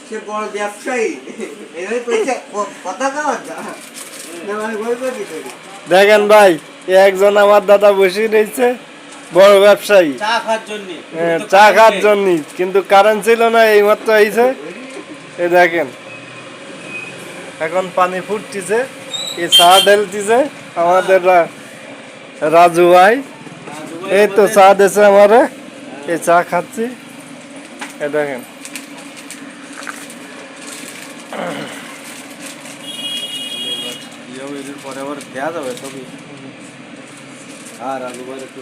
সে বড় ব্যবসায়ী কথা কওয়া দেখেন ভাই একজন আমার দাদা বসে রয়েছে বড় ব্যবসায়ী চা খাওয়ার জন্য, কিন্তু কারেন্ট ছিল না, এই মাত্র আইছে। এই দেখেন এখন পানি ফুটতেছে, এই চা ঢেলতেছে আমাদের রাজু ভাই। এই তো চা দিয়েছে আমারে, এই চা খাচ্ছি। এই দেখেন পরে আবার দেওয়া যাবে ছবি। আর রাজু ভাই একটু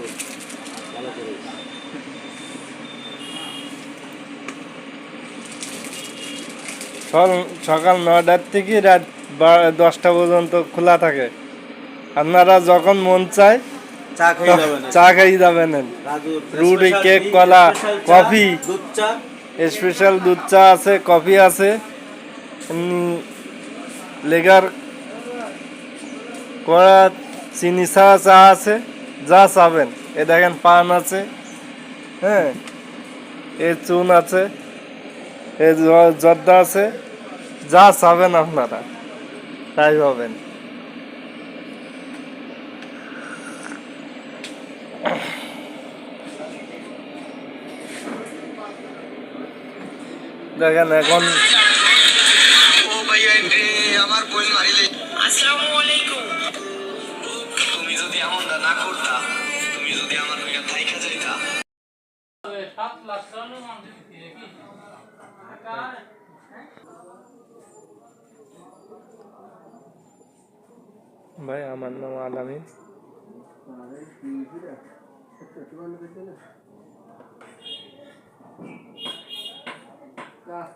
ভালো করে সকাল 9টার থেকে রাত 10টা পর্যন্ত খোলা থাকে। আপনারা যখন মন চায় চা খাই যাবেন। রুটি, কেক, কলা, কফি, স্পেশাল দুধ চা আছে, কফি আছে, লেগার কড়া চিনি চা আছে, যা চাবেন। এ দেখেন পান আছে, হ্যাঁ, এ চুন আছে, এ জর্দা আছে, যা চাবেন আপনারা তাই পাবেন। দেখেন এখন ভাই আমার নাম আলামিন।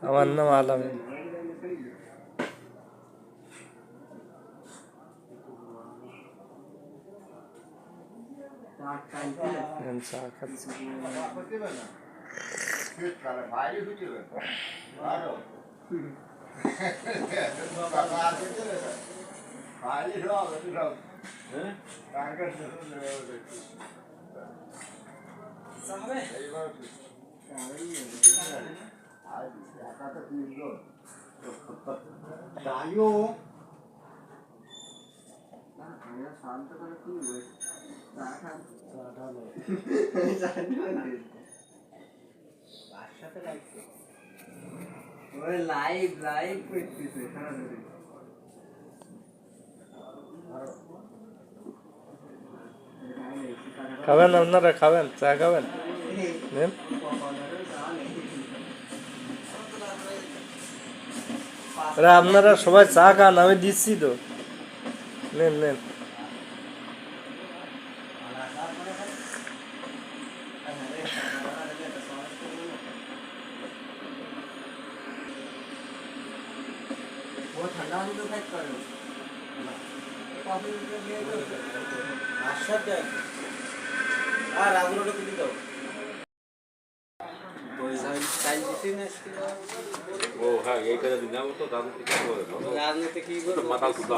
আমার নাম আলামিন। চা খাচ্ছি। লাইভ লাইভ করতেছে। খাবেন আপনারা? খাবেন? চা খাবেন? আপনারা সবাই চা খান, আমি দিচ্ছি তো, নেন নেন।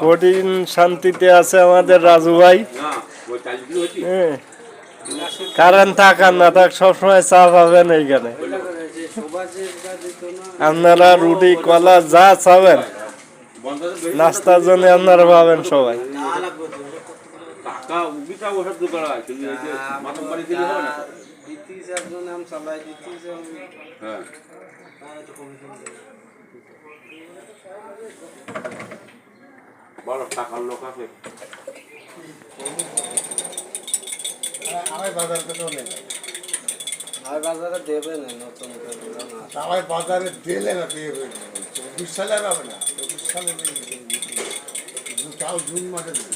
কঠিন শান্তিতে আছে আমাদের রাজু ভাই। কারেন্ট থাক আর না থাক সবসময় চা পাবেন এইখানে। আপনারা রুটি, কলা যা চাবেন নাস্তার জন্য আপনারা পাবেন সবাই। বড় টাকার লোক আছে। বাজারে দেবে না, নতুন বাজারে দিলে না দেবে 20 সালে হবে না, 25 সালে তাও জুন মাসে দেবে।